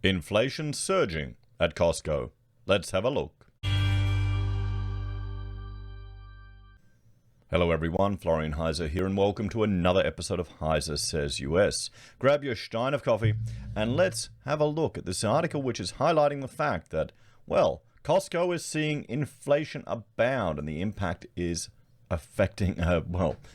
Inflation surging at Costco. Let's have a look. Hello everyone, Florian.heise here, and welcome to another episode of Heise Says US. Grab your stein of coffee and let's have a look at this article, which is highlighting the fact that, well, Costco is seeing inflation abound and the impact is affecting a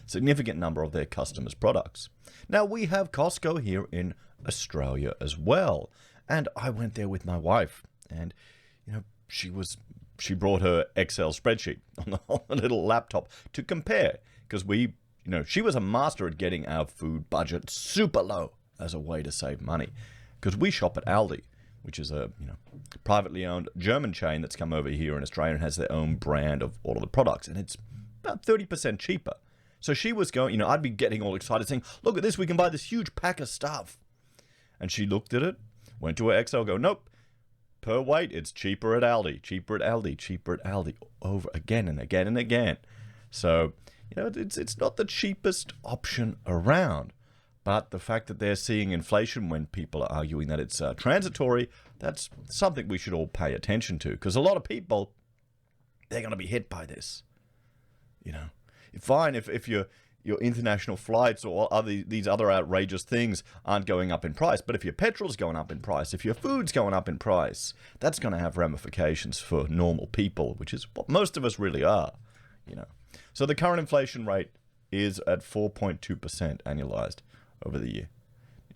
significant number of their customers' products. Now, we have Costco here in Australia as well, and I went there with my wife, and she brought her Excel spreadsheet on the little laptop to compare, because she was a master at getting our food budget super low as a way to save money, because we shop at Aldi, which is a privately owned German chain that's come over here in Australia and has their own brand of all of the products, and it's about 30% cheaper. So she was going, I'd be getting all excited saying, look at this, we can buy this huge pack of stuff. And she looked at it, went to her Excel, go, nope, per weight, it's cheaper at Aldi, cheaper at Aldi, cheaper at Aldi, over again and again and again. So, it's not the cheapest option around. But the fact that they're seeing inflation when people are arguing that it's transitory, that's something we should all pay attention to. Because a lot of people, they're going to be hit by this. Fine if your international flights or these other outrageous things aren't going up in price. But if your petrol's going up in price, if your food's going up in price, that's going to have ramifications for normal people, which is what most of us really are. So the current inflation rate is at 4.2% annualized over the year,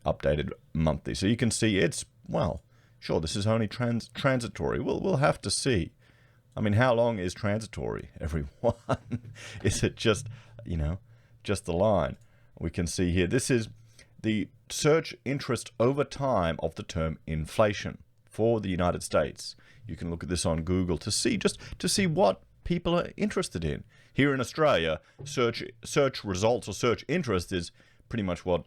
updated monthly. So you can see it's, sure, this is only transitory. We'll have to see. I mean, how long is transitory, everyone? Is it just the line? We can see here, this is the search interest over time of the term inflation for the United States. You can look at this on Google to see what people are interested in. Here in Australia, search results or search interest is pretty much what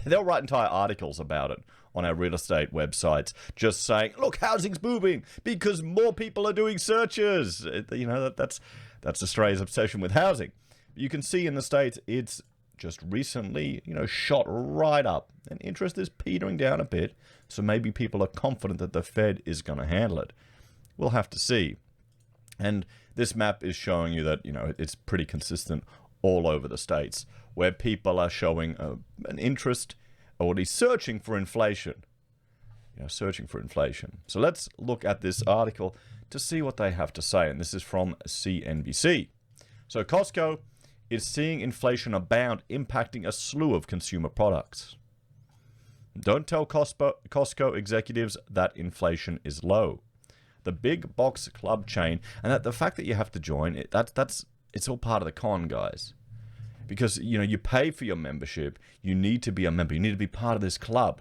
they'll write entire articles about it on our real estate websites, just saying, look, housing's booming because more people are doing searches. That's Australia's obsession with housing. You can see in the States, it's just recently, shot right up, and interest is petering down a bit. So maybe people are confident that the Fed is going to handle it. We'll have to see. And this map is showing you that, it's pretty consistent all over the States, where people are showing an interest, or at least searching for inflation. Searching for inflation. So let's look at this article to see what they have to say. And this is from CNBC. So Costco is seeing inflation abound, impacting a slew of consumer products. Don't tell Costco executives that inflation is low. The big box club chain, and that the fact that you have to join, it's all part of the con, guys. Because, you pay for your membership. You need to be a member. You need to be part of this club.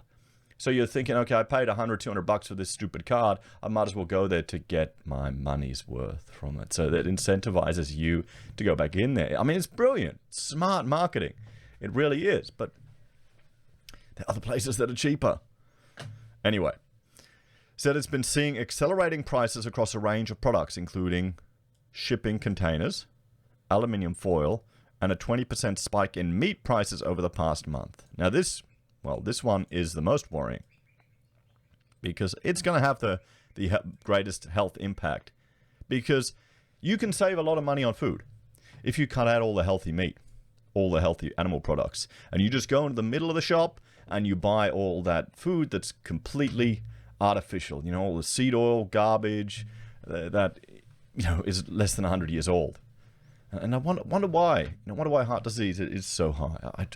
So you're thinking, okay, I paid $100, $200 for this stupid card. I might as well go there to get my money's worth from it. So that incentivizes you to go back in there. I mean, it's brilliant. Smart marketing. It really is. But there are other places that are cheaper. Anyway, said it's been seeing accelerating prices across a range of products, including shipping containers, aluminium foil, and a 20% spike in meat prices over the past month. Now this one is the most worrying, because it's going to have the greatest health impact, because you can save a lot of money on food if you cut out all the healthy meat, all the healthy animal products, and you just go into the middle of the shop and you buy all that food that's completely artificial, all the seed oil garbage that is less than 100 years old. And I wonder why. Wonder why heart disease is so high.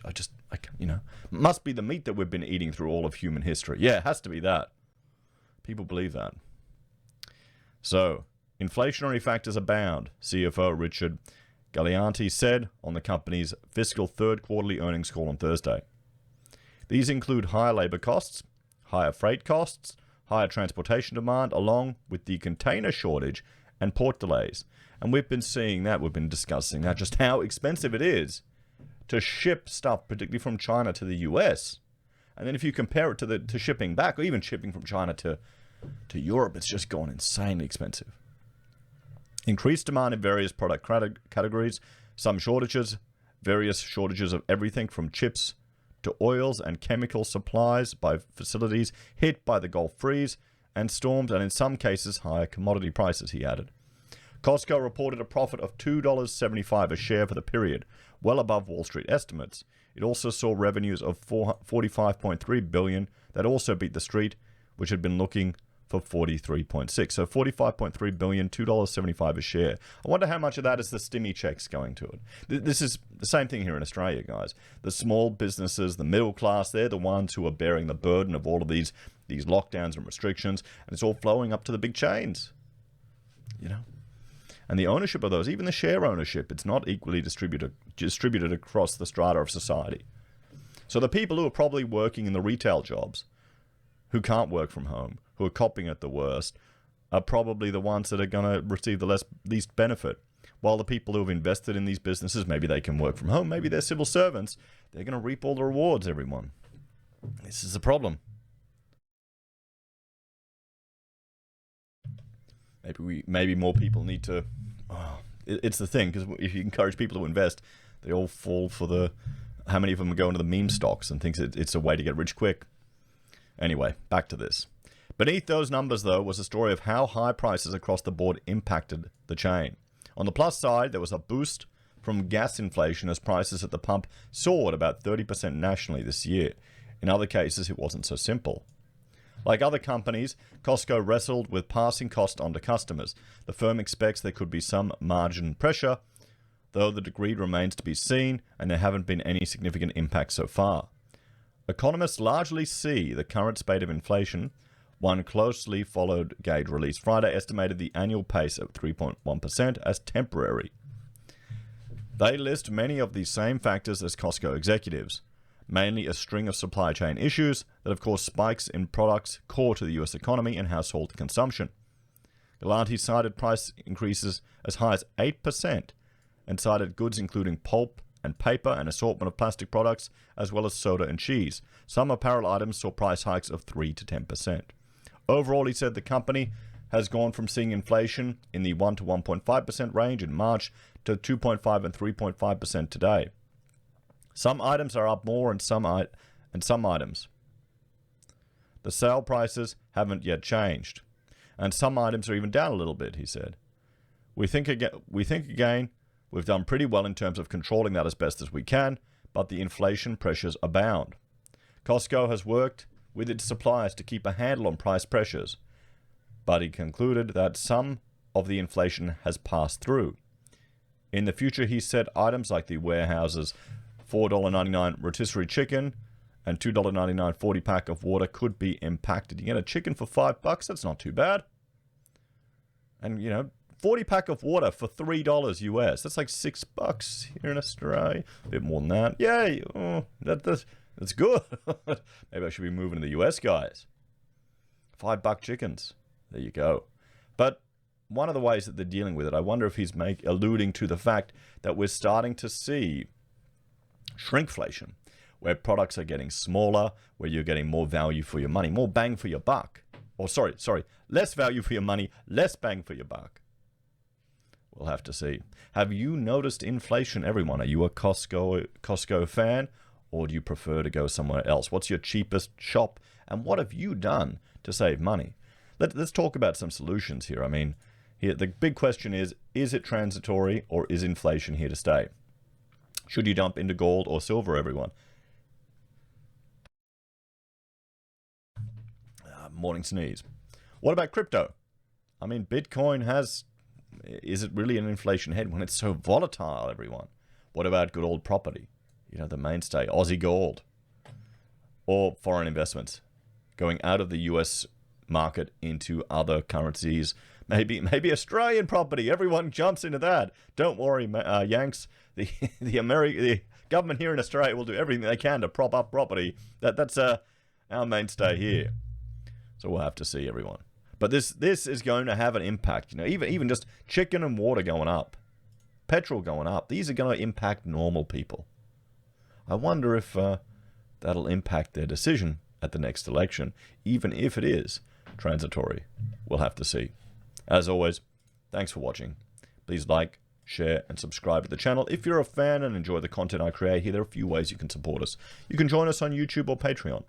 Must be the meat that we've been eating through all of human history. Yeah, it has to be that. People believe that. So, inflationary factors abound, CFO Richard Gallianti said on the company's fiscal third quarterly earnings call on Thursday. These include higher labor costs, higher freight costs, higher transportation demand, along with the container shortage and port delays. And we've been seeing that, we've been discussing that, just how expensive it is to ship stuff, particularly from China to the US. And then if you compare it to shipping back, or even shipping from China to Europe, it's just gone insanely expensive. Increased demand in various product categories, some shortages, various shortages of everything from chips to oils and chemical supplies by facilities hit by the Gulf freeze and storms, and in some cases higher commodity prices, he added. Costco reported a profit of $2.75 a share for the period, well above Wall Street estimates. It also saw revenues of $45.3 billion that also beat the street, which had been looking for $43.6. So $45.3 billion, $2.75 a share. I wonder how much of that is the stimmy checks going to it. This is the same thing here in Australia, guys. The small businesses, the middle class, they're the ones who are bearing the burden of all of these lockdowns and restrictions, and it's all flowing up to the big chains, you know. And the ownership of those, even the share ownership, it's not equally distributed across the strata of society. So the people who are probably working in the retail jobs, who can't work from home, who are coping at the worst, are probably the ones that are going to receive the least benefit. While the people who have invested in these businesses, maybe they can work from home, maybe they're civil servants, they're going to reap all the rewards, everyone. This is the problem. Maybe more people need to... it's the thing, because if you encourage people to invest, they all fall for the... How many of them are going to the meme stocks and thinks it's a way to get rich quick? Anyway, back to this. Beneath those numbers, though, was a story of how high prices across the board impacted the chain. On the plus side, there was a boost from gas inflation as prices at the pump soared about 30% nationally this year. In other cases, it wasn't so simple. Like other companies, Costco wrestled with passing cost on to customers. The firm expects there could be some margin pressure, though the degree remains to be seen, and there haven't been any significant impacts so far. Economists largely see the current spate of inflation. One closely followed gauge released Friday estimated the annual pace of 3.1% as temporary. They list many of the same factors as Costco executives, mainly a string of supply chain issues that have caused spikes in products core to the US economy and household consumption. Galanti cited price increases as high as 8% and cited goods including pulp and paper, an assortment of plastic products, as well as soda and cheese. Some apparel items saw price hikes of 3 to 10%. Overall, he said the company has gone from seeing inflation in the 1 to 1.5% range in March to 2.5 and 3.5% today. Some items are up more and some items. The sale prices haven't yet changed, and some items are even down a little bit, he said. We think again, we've done pretty well in terms of controlling that as best as we can, but the inflation pressures abound. Costco has worked with its suppliers to keep a handle on price pressures, but he concluded that some of the inflation has passed through. In the future, he said items like the warehouse's $4.99 rotisserie chicken and $2.99 40-pack of water could be impacted. You get a chicken for $5, that's not too bad. And, 40-pack of water for $3 US. That's like $6 here in Australia. A bit more than that. Yay! Oh, that's good. Maybe I should be moving to the US, guys. $5 chickens. There you go. But one of the ways that they're dealing with it, I wonder if he's alluding to the fact that we're starting to see shrinkflation, where products are getting smaller, where you're getting more value for your money, more bang for your buck. Or sorry, less value for your money, less bang for your buck. We'll have to see. Have you noticed inflation, everyone? Are you a Costco fan, or do you prefer to go somewhere else? What's your cheapest shop, and what have you done to save money? Let's talk about some solutions here. I mean, here the big question is it transitory, or is inflation here to stay? Should you dump into gold or silver, everyone? Morning sneeze. What about crypto? I mean, Bitcoin is it really an inflation head when it's so volatile, everyone? What about good old property? The mainstay, Aussie gold. Or foreign investments, going out of the US market into other currencies. Maybe Australian property. Everyone jumps into that. Don't worry, Yanks. The government here in Australia will do everything they can to prop up property. That's our mainstay here. So we'll have to see, everyone. But this is going to have an impact. Even just chicken and water going up, petrol going up. These are going to impact normal people. I wonder if that'll impact their decision at the next election, even if it is transitory. We'll have to see. As always, thanks for watching. Please like, share, and subscribe to the channel. If you're a fan and enjoy the content I create here, there are a few ways you can support us. You can join us on YouTube or Patreon.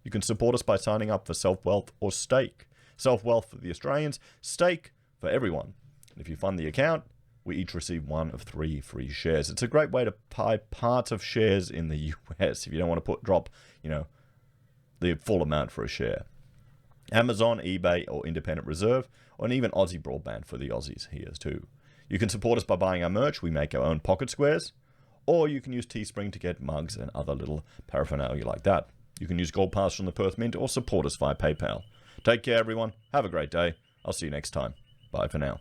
You can support us by signing up for Self-Wealth or Stake. Self-Wealth for the Australians, Stake for everyone. And if you fund the account, we each receive 1 of 3 free shares. It's a great way to buy parts of shares in the US if you don't want to drop, the full amount for a share. Amazon, eBay, or Independent Reserve, or even Aussie Broadband for the Aussies here too. You can support us by buying our merch. We make our own pocket squares. Or you can use Teespring to get mugs and other little paraphernalia like that. You can use Gold Pass from the Perth Mint or support us via PayPal. Take care, everyone. Have a great day. I'll see you next time. Bye for now.